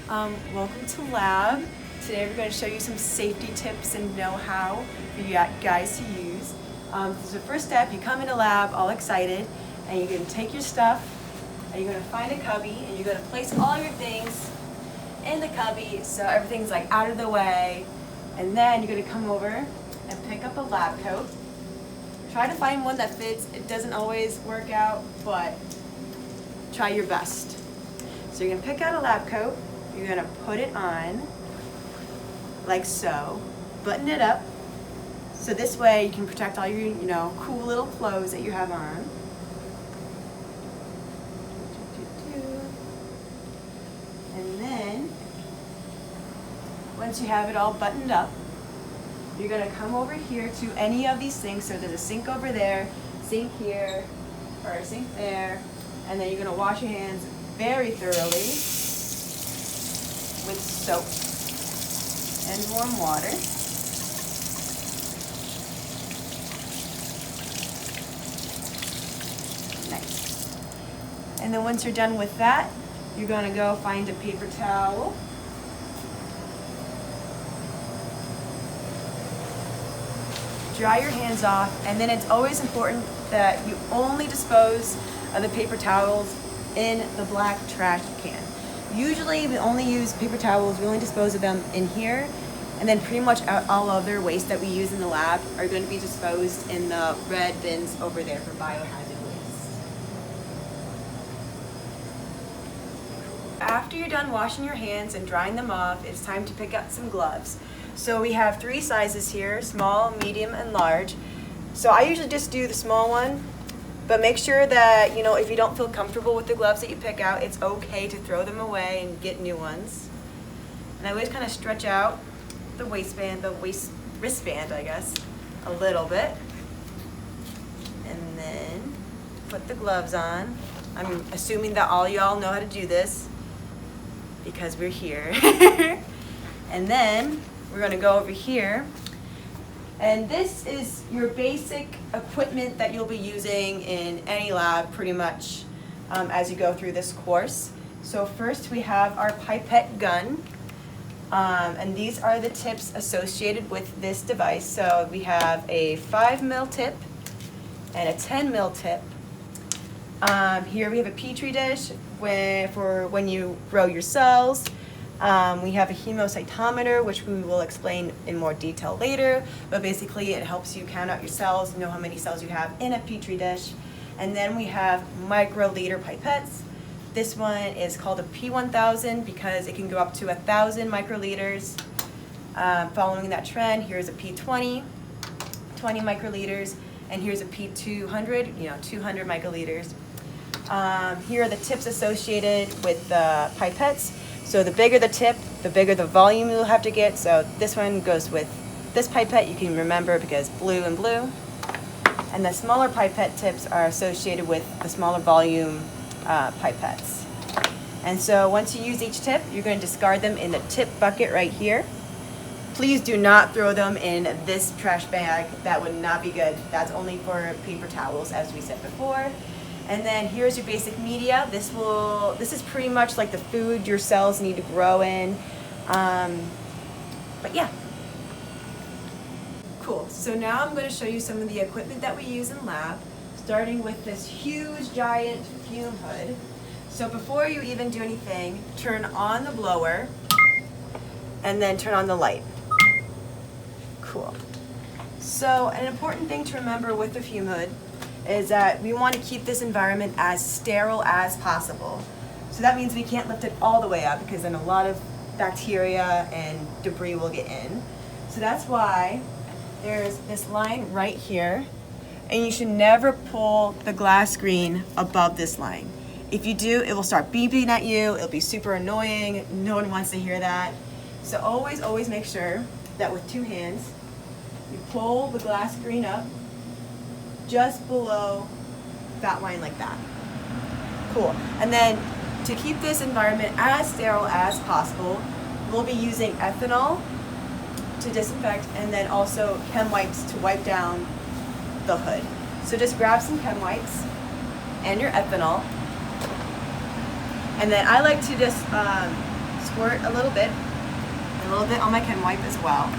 Welcome to lab. Today we're going to show you some safety tips and know-how for you guys to use. This is the first step. You come into lab all excited and you're going to take your stuff and you're going to find a cubby and you're going to place all your things in the cubby so everything's like out of the way, and then you're going to come over and pick up a lab coat. Try to find one that fits. It doesn't always work out, but try your best. So you're going to pick out a lab coat, you're going to put it on like so, button it up so this way you can protect all your cool little clothes that you have on. And then once you have it all buttoned up, you're going to come over here to any of these sinks. So there's a sink over there, sink here, or a sink there, and then you're going to wash your hands very thoroughly with soap and warm water. Nice. And then once you're done with that, you're going to go find a paper towel. Dry your hands off, and then it's always important that you only dispose of the paper towels in the black trash can. Usually we only use paper towels, we only dispose of them in here, and then pretty much all other waste that we use in the lab are going to be disposed in the red bins over there for biohazard waste. After you're done washing your hands and drying them off, it's time to pick up some gloves. So we have 3 sizes here: small, medium, and large. So I usually just do the small one, but make sure that, if you don't feel comfortable with the gloves that you pick out, it's okay to throw them away and get new ones. And I always kind of stretch out the wristband, I guess, a little bit. And then put the gloves on. I'm assuming that all y'all know how to do this because we're here. And then we're going to go over here, and this is your basic equipment that you'll be using in any lab pretty much as you go through this course. So first we have our pipette gun, and these are the tips associated with this device. So we have a 5 mil tip and a 10 mil tip. Here we have a petri dish for when you grow your cells. We have a hemocytometer, which we will explain in more detail later, but basically it helps you count out your cells, know how many cells you have in a petri dish. And then we have microliter pipettes. This one is called a P1000 because it can go up to 1,000 microliters. Following that trend, here's a P20, 20 microliters, and here's a P200, 200 microliters. Here are the tips associated with the pipettes. So the bigger the tip, the bigger the volume you'll have to get. So this one goes with this pipette, you can remember because blue and blue. And the smaller pipette tips are associated with the smaller volume pipettes. And so once you use each tip, you're going to discard them in the tip bucket right here. Please do not throw them in this trash bag. That would not be good. That's only for paper towels, as we said before. And then here's your basic media. This is pretty much like the food your cells need to grow in. But yeah. Cool. So now I'm going to show you some of the equipment that we use in lab, starting with this huge giant fume hood. So before you even do anything, turn on the blower and then turn on the light. Cool. So an important thing to remember with the fume hood is that we want to keep this environment as sterile as possible. So that means we can't lift it all the way up because then a lot of bacteria and debris will get in. So that's why there's this line right here, and you should never pull the glass screen above this line. If you do, it will start beeping at you. It'll be super annoying. No one wants to hear that. So always make sure that with 2 hands, you pull the glass screen up just below that line like that. Cool. And then to keep this environment as sterile as possible, we'll be using ethanol to disinfect and then also chem wipes to wipe down the hood. So just grab some chem wipes and your ethanol. And then I like to just squirt a little bit on my Chem Wipe as well.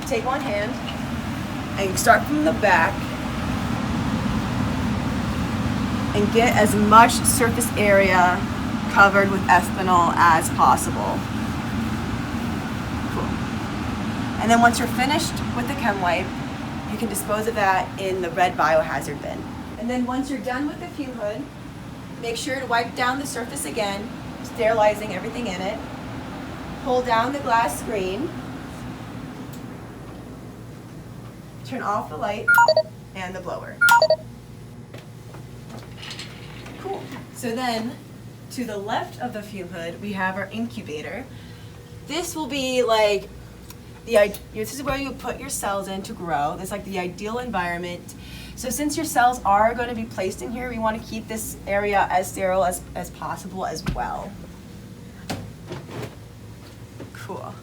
Take one hand and start from the back and get as much surface area covered with ethanol as possible. Cool. And then once you're finished with the Chem Wipe, you can dispose of that in the red biohazard bin. And then once you're done with the fume hood, make sure to wipe down the surface again, sterilizing everything in it. Pull down the glass screen. Turn off the light and the blower. Cool. So then, to the left of the fume hood, we have our incubator. This will be like this is where you put your cells in to grow. This is like the ideal environment. So since your cells are going to be placed in here, we want to keep this area as sterile as possible as well. Cool.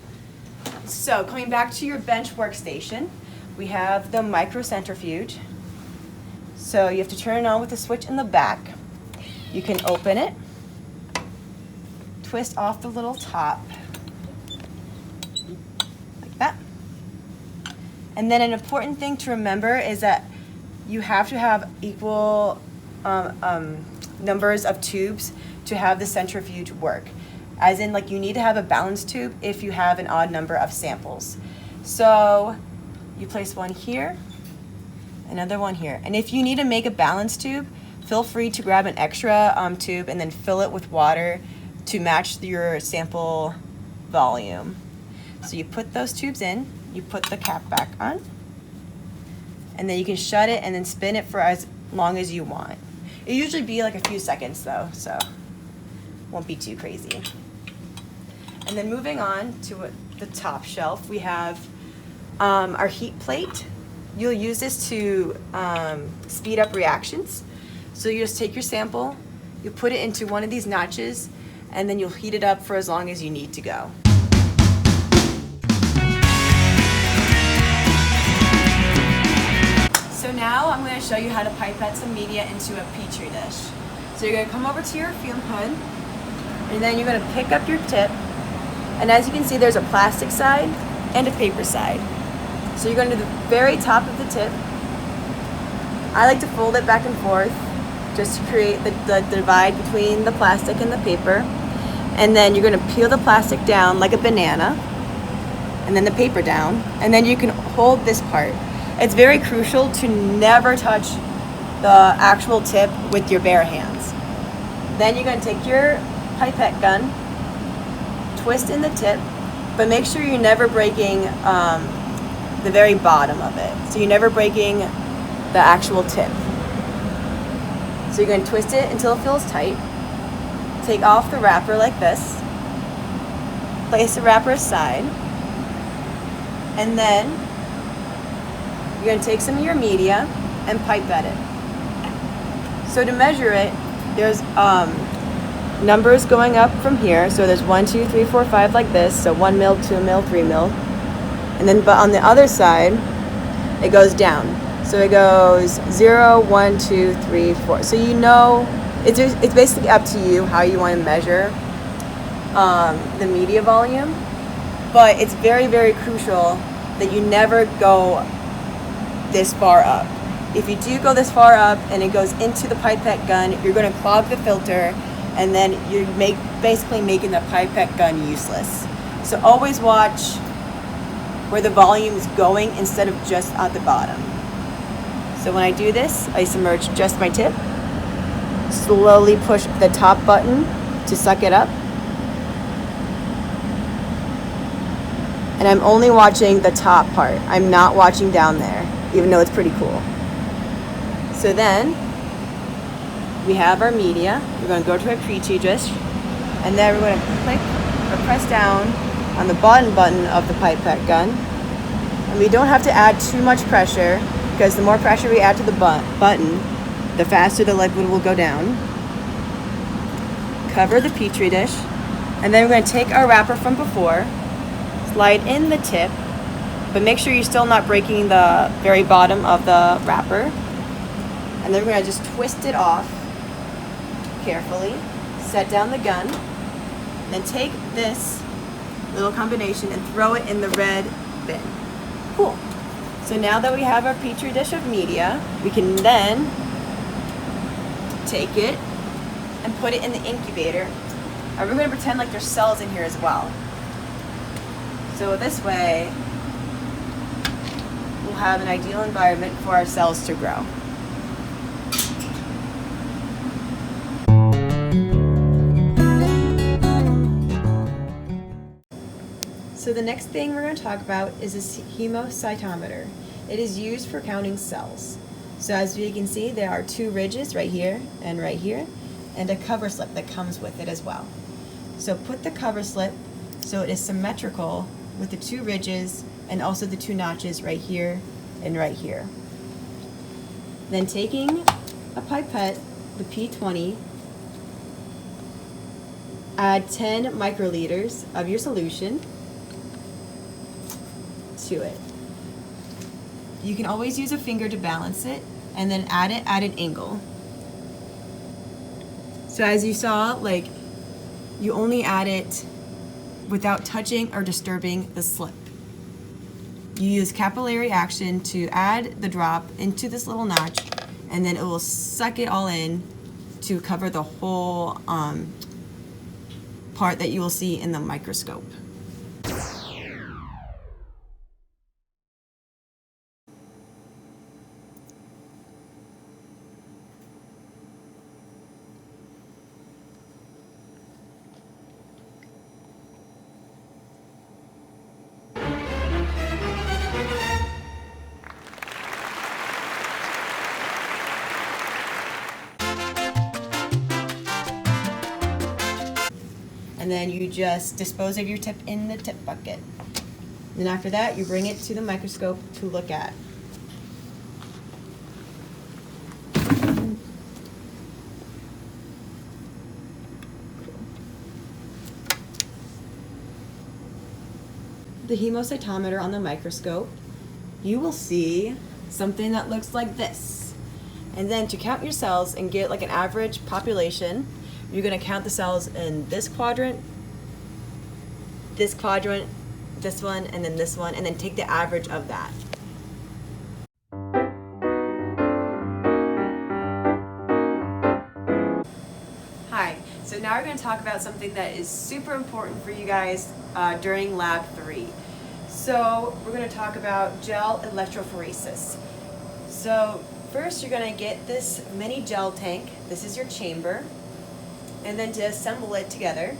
So coming back to your bench workstation, we have the microcentrifuge. So you have to turn it on with the switch in the back. You can open it, twist off the little top, like that. And then an important thing to remember is that you have to have equal numbers of tubes to have the centrifuge work. As in, like, you need to have a balanced tube if you have an odd number of samples. So you place one here, another one here. And if you need to make a balanced tube, feel free to grab an extra tube and then fill it with water to match your sample volume. So you put those tubes in, you put the cap back on, and then you can shut it and then spin it for as long as you want. It'll usually be like a few seconds though, so won't be too crazy. And then moving on to the top shelf, we have our heat plate. You'll use this to speed up reactions. So you just take your sample, you put it into one of these notches, and then you'll heat it up for as long as you need to go. So now I'm going to show you how to pipette some media into a Petri dish. So you're going to come over to your fume hood, and then you're going to pick up your tip. And as you can see, there's a plastic side and a paper side. So you're going to the very top of the tip. I like to fold it back and forth just to create the divide between the plastic and the paper. And then you're going to peel the plastic down like a banana, and then the paper down, and then you can hold this part. It's very crucial to never touch the actual tip with your bare hands. Then you're going to take your pipette gun, twist in the tip, but make sure you're never breaking the very bottom of it. So you're never breaking the actual tip. So you're going to twist it until it feels tight. Take off the wrapper like this. Place the wrapper aside. And then you're going to take some of your media and pipette it. So to measure it, there's numbers going up from here. So there's 1, 2, 3, 4, 5 like this. So 1 mil, 2 mil, 3 mil. And then but on the other side, it goes down. So it goes 0, 1, 2, 3, 4. So you know, it's basically up to you how you want to measure the media volume. But it's very, very crucial that you never go this far up. If you do go this far up and it goes into the pipette gun, you're going to clog the filter, and then you're basically making the pipette gun useless. So always watch where the volume is going instead of just at the bottom. So when I do this, I submerge just my tip, slowly push the top button to suck it up, and I'm only watching the top part. I'm not watching down there, even though it's pretty cool. So then we have our media. We're going to go to our Petri dish, and then we're going to click or press down on the bottom button of the pipette gun. And we don't have to add too much pressure, because the more pressure we add to the button, the faster the liquid will go down. Cover the Petri dish, and then we're going to take our wrapper from before, slide in the tip, but make sure you're still not breaking the very bottom of the wrapper. And then we're going to just twist it off carefully, set down the gun, then take this little combination and throw it in the red bin. Cool. So now that we have our petri dish of media, we can then take it and put it in the incubator. And we're going to pretend like there's cells in here as well. So this way, we'll have an ideal environment for our cells to grow. So the next thing we're going to talk about is a hemocytometer. It is used for counting cells. So as you can see, there are two ridges right here, and a cover slip that comes with it as well. So put the cover slip so it is symmetrical with the two ridges and also the two notches right here and right here. Then taking a pipette, the P20, add 10 microliters of your solution to it. You can always use a finger to balance it and then add it at an angle. So as you saw, like, you only add it without touching or disturbing the slip. You use capillary action to add the drop into this little notch, and then it will suck it all in to cover the whole part that you will see in the microscope. And then you just dispose of your tip in the tip bucket. Then after that, you bring it to the microscope to look at. The hemocytometer on the microscope, you will see something that looks like this. And then to count your cells and get like an average population, you're going to count the cells in this quadrant, this one, and then this one, and then take the average of that. Hi, so now we're going to talk about something that is super important for you guys during Lab 3. So we're going to talk about gel electrophoresis. So first you're going to get this mini gel tank. This is your chamber. And then to assemble it together,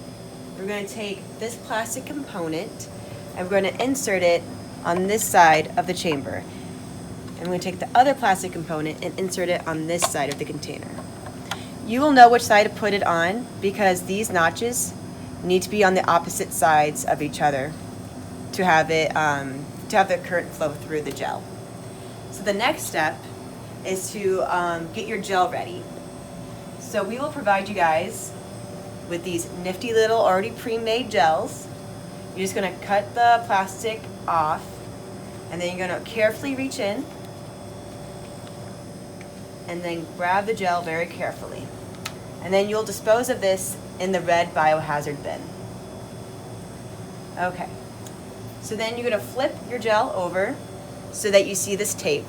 we're going to take this plastic component and we're going to insert it on this side of the chamber. And we're going to take the other plastic component and insert it on this side of the container. You will know which side to put it on because these notches need to be on the opposite sides of each other to have it to have the current flow through the gel. So the next step is to get your gel ready. So we will provide you guys with these nifty little already pre-made gels. You're just going to cut the plastic off, and then you're going to carefully reach in and then grab the gel very carefully. And then you'll dispose of this in the red biohazard bin. Okay, so then you're going to flip your gel over so that you see this tape.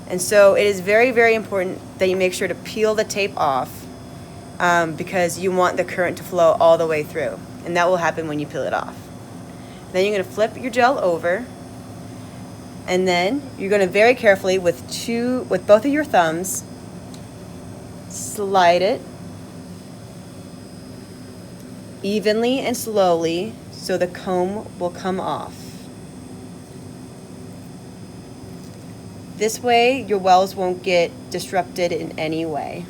And so it is very, very important that you make sure to peel the tape off because you want the current to flow all the way through. And that will happen when you peel it off. Then you're going to flip your gel over. And then you're going to very carefully, with both of your thumbs, slide it evenly and slowly so the comb will come off. This way, your wells won't get disrupted in any way.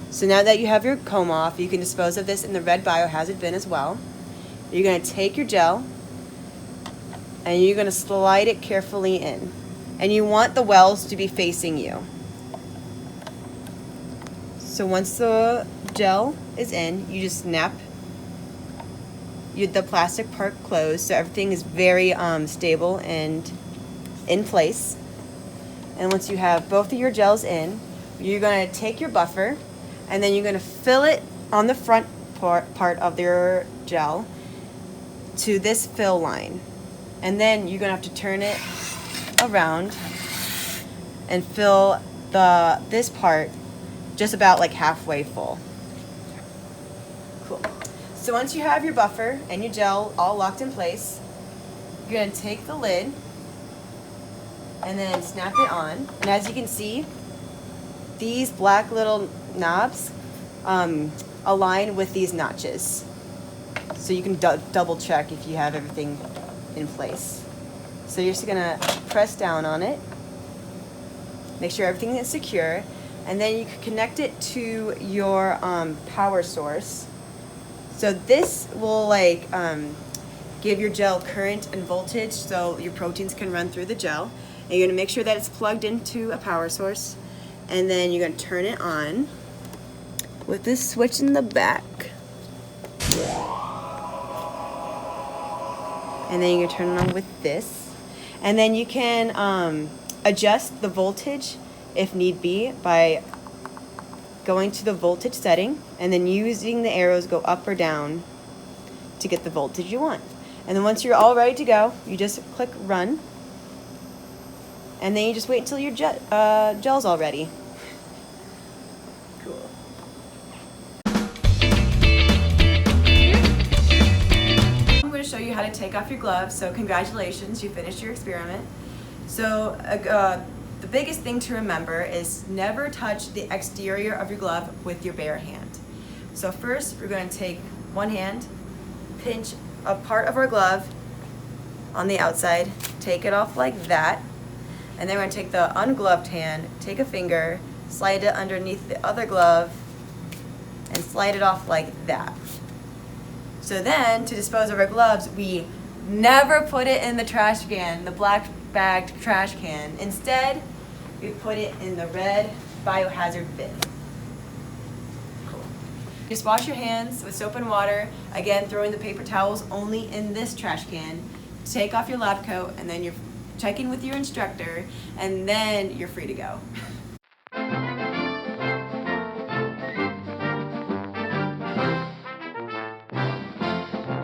So now that you have your comb off, you can dispose of this in the red biohazard bin as well. You're going to take your gel and you're going to slide it carefully in. And you want the wells to be facing you. So once the gel is in, you just snap the plastic part closed so everything is very stable and in place. And once you have both of your gels in, you're going to take your buffer and then you're going to fill it on the front part of your gel to this fill line. And then you're gonna have to turn it around and fill this part just about like halfway full. Cool. So once you have your buffer and your gel all locked in place, you're gonna take the lid and then snap it on. And as you can see, these black little knobs align with these notches. So you can double check if you have everything in place. So you're just gonna press down on it, make sure everything is secure, and then you can connect it to your power source. So this will like give your gel current and voltage so your proteins can run through the gel. And you're gonna make sure that it's plugged into a power source, and then you're gonna turn it on with this switch in the back. And then you can turn it on with this. And then you can adjust the voltage if need be by going to the voltage setting and then using the arrows go up or down to get the voltage you want. And then once you're all ready to go, you just click run. And then you just wait until your gel's all ready. Cool. I'm going to show you how to take off your gloves. So congratulations, you finished your experiment. So the biggest thing to remember is never touch the exterior of your glove with your bare hand. So first, we're going to take one hand, pinch a part of our glove on the outside, take it off like that, and then we're going to take the ungloved hand, take a finger, slide it underneath the other glove, and slide it off like that. So then, to dispose of our gloves, we never put it in the trash can, the black bagged trash can. Instead, we put it in the red biohazard bin. Cool. Just wash your hands with soap and water. Again, throwing the paper towels only in this trash can. Take off your lab coat, and then you're checking with your instructor, and then you're free to go.